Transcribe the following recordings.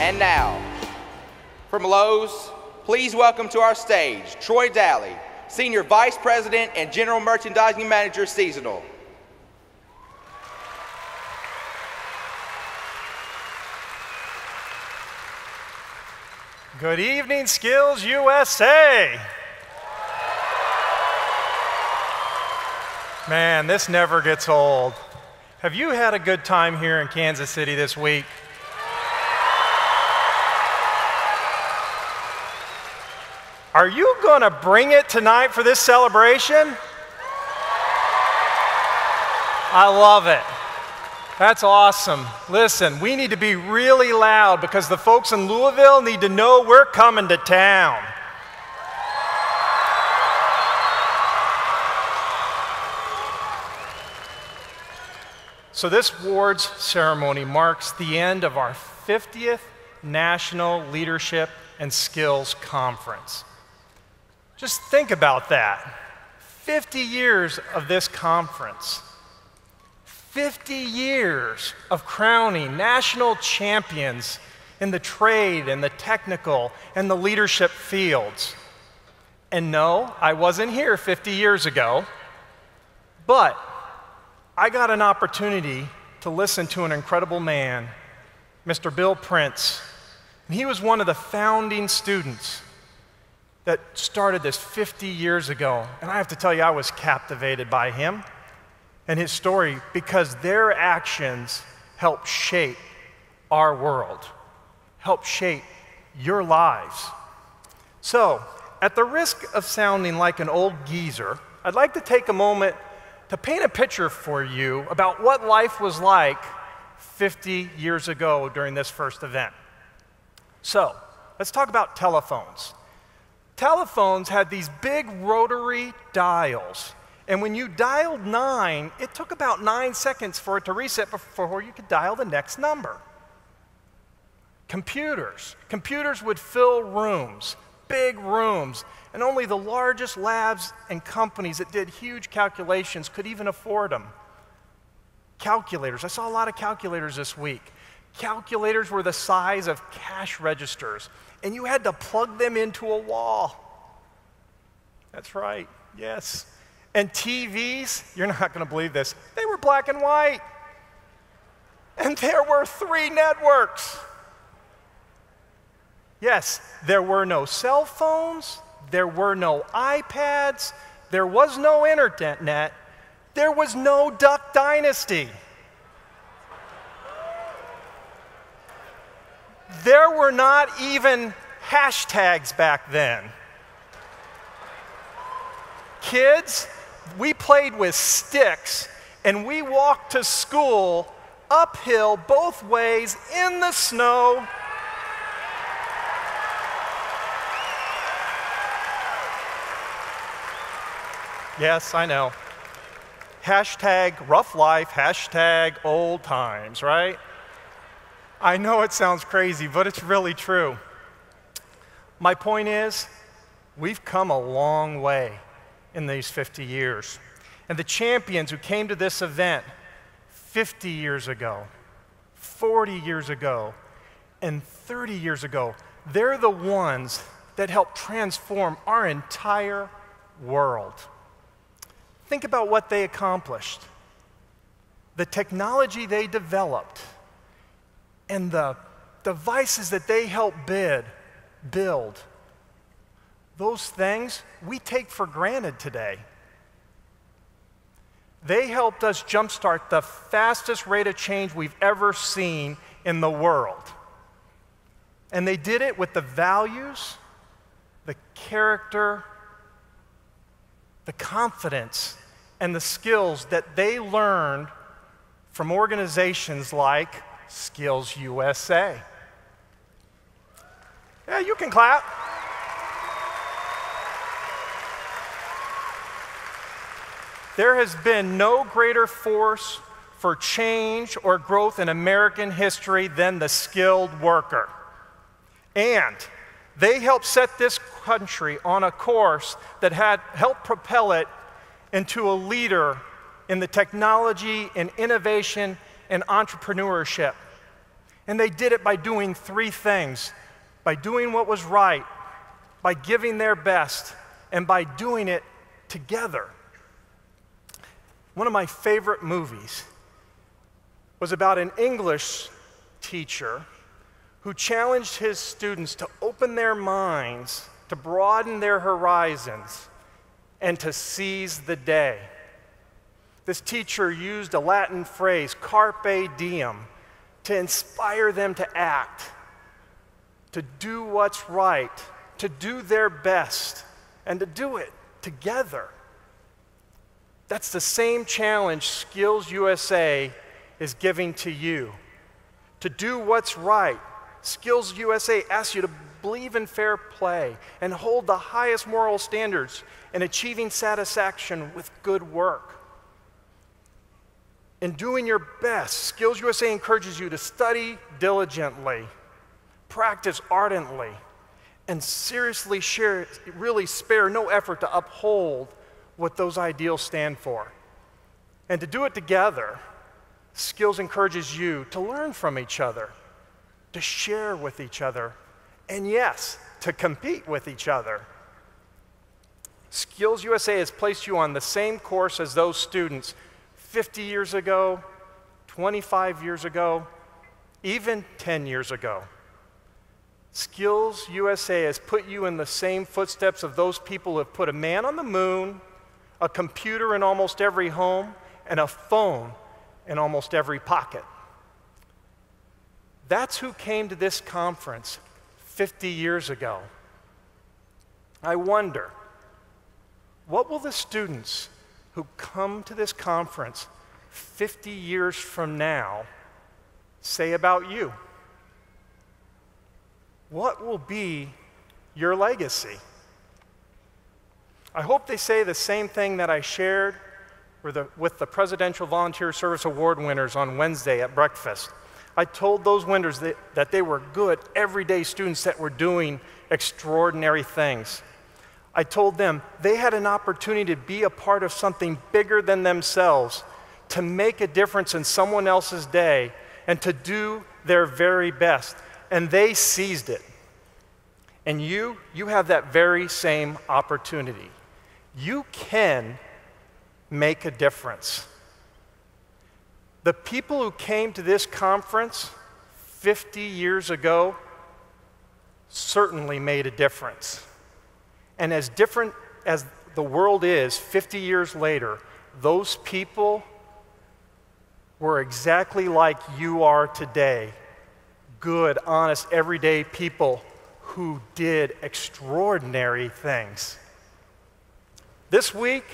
And now, from Lowe's, please welcome to our stage, Troy Dally, Senior Vice President and General Merchandising Manager, Seasonal. Good evening, Skills USA. Man, this never gets old. Have you had a good time here in Kansas City this week? Are you going to bring it tonight for this celebration? I love it. That's awesome. Listen, we need to be really loud because the folks in Louisville need to know we're coming to town. So this awards ceremony marks the end of our 50th National Leadership and Skills Conference. Just think about that. 50 years of this conference. 50 years of crowning national champions in the trade and the technical and the leadership fields. And no, I wasn't here 50 years ago, but I got an opportunity to listen to an incredible man, Mr. Bill Prince. And he was one of the founding students that started this 50 years ago. And I have to tell you, I was captivated by him and his story because their actions help shape our world, help shape your lives. So, at the risk of sounding like an old geezer, I'd like to take a moment to paint a picture for you about what life was like 50 years ago during this first event. So, let's talk about telephones. Telephones had these big rotary dials. And when you dialed 9, it took about 9 seconds for it to reset before you could dial the next number. Computers would fill rooms, big rooms, and only the largest labs and companies that did huge calculations could even afford them. Calculators, I saw a lot of calculators this week. Calculators were the size of cash registers, and you had to plug them into a wall. That's right, yes. And TVs, you're not going to believe this, they were black and white. And there were 3 networks. Yes, there were no cell phones, there were no iPads, there was no internet, there was no Duck Dynasty. There were not even hashtags back then. Kids, we played with sticks and we walked to school uphill both ways in the snow. Yes, I know. Hashtag rough life, hashtag old times, right? I know it sounds crazy, but it's really true. My point is, we've come a long way in these 50 years. And the champions who came to this event 50 years ago, 40 years ago, and 30 years ago, they're the ones that helped transform our entire world. Think about what they accomplished. The technology they developed and the devices that they helped build. Those things we take for granted today. They helped us jumpstart the fastest rate of change we've ever seen in the world. And they did it with the values, the character, the confidence, and the skills that they learned from organizations like SkillsUSA. Yeah, you can clap. There has been no greater force for change or growth in American history than the skilled worker. And they helped set this country on a course that had helped propel it into a leader in the technology and innovation and entrepreneurship. And they did it by doing three things: by doing what was right, by giving their best, and by doing it together. One of my favorite movies was about an English teacher who challenged his students to open their minds, to broaden their horizons, and to seize the day. This teacher used a Latin phrase, carpe diem, to inspire them to act, to do what's right, to do their best, and to do it together. That's the same challenge Skills USA is giving to you. To do what's right, Skills USA asks you to believe in fair play and hold the highest moral standards in achieving satisfaction with good work. In doing your best, Skills USA encourages you to study diligently, practice ardently, and seriously really spare no effort to uphold what those ideals stand for. And to do it together, Skills encourages you to learn from each other, to share with each other, and yes, to compete with each other. Skills USA has placed you on the same course as those students 50 years ago, 25 years ago, even 10 years ago. Skills USA has put you in the same footsteps of those people who have put a man on the moon, a computer in almost every home, and a phone in almost every pocket. That's who came to this conference 50 years ago. I wonder, what will the students who come to this conference 50 years from now say about you? What will be your legacy? I hope they say the same thing that I shared with the Presidential Volunteer Service Award winners on Wednesday at breakfast. I told those winners that they were good, everyday students that were doing extraordinary things. I told them they had an opportunity to be a part of something bigger than themselves, to make a difference in someone else's day, and to do their very best. And they seized it. And you have that very same opportunity. You can make a difference. The people who came to this conference 50 years ago certainly made a difference. And as different as the world is 50 years later, those people were exactly like you are today. Good, honest, everyday people who did extraordinary things. This week,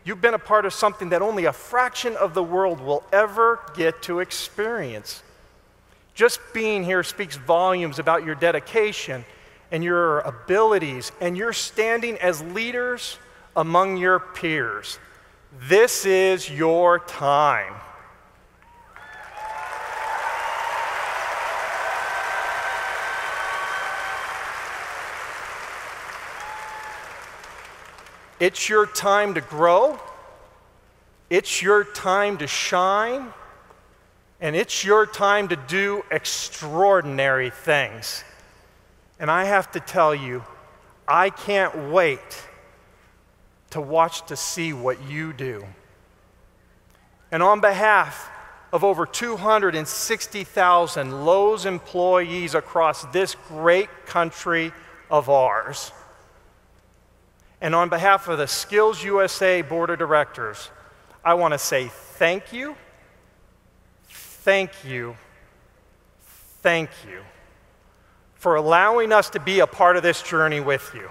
you've been a part of something that only a fraction of the world will ever get to experience. Just being here speaks volumes about your dedication and your abilities and your standing as leaders among your peers. This is your time. It's your time to grow, it's your time to shine, and it's your time to do extraordinary things. And I have to tell you, I can't wait to watch to see what you do. And on behalf of over 260,000 Lowe's employees across this great country of ours, and on behalf of the Skills USA Board of Directors, I want to say thank you, thank you, thank you for allowing us to be a part of this journey with you.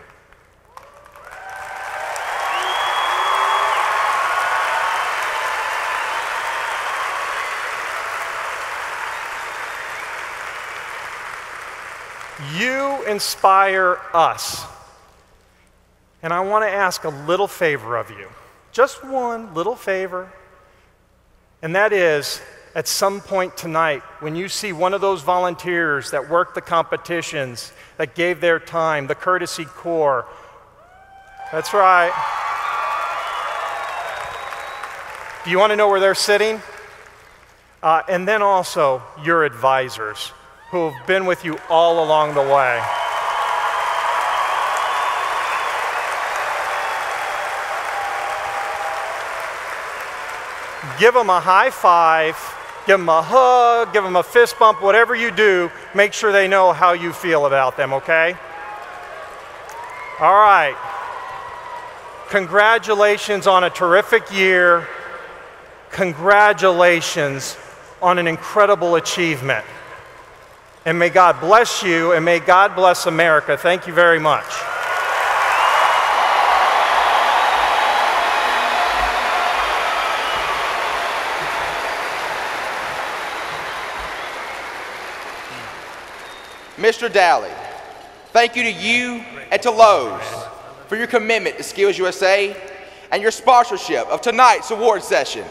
You inspire us. And I want to ask a little favor of you, just one little favor, and that is, at some point tonight, when you see one of those volunteers that worked the competitions, that gave their time, the Courtesy Corps, that's right. Do you want to know where they're sitting? And then also, your advisors, who have been with you all along the way. Give them a high five, give them a hug, give them a fist bump, whatever you do, make sure they know how you feel about them, okay? All right. Congratulations on a terrific year. Congratulations on an incredible achievement. And may God bless you, and may God bless America. Thank you very much. Mr. Dally, thank you to you and to Lowe's for your commitment to Skills USA and your sponsorship of tonight's award session.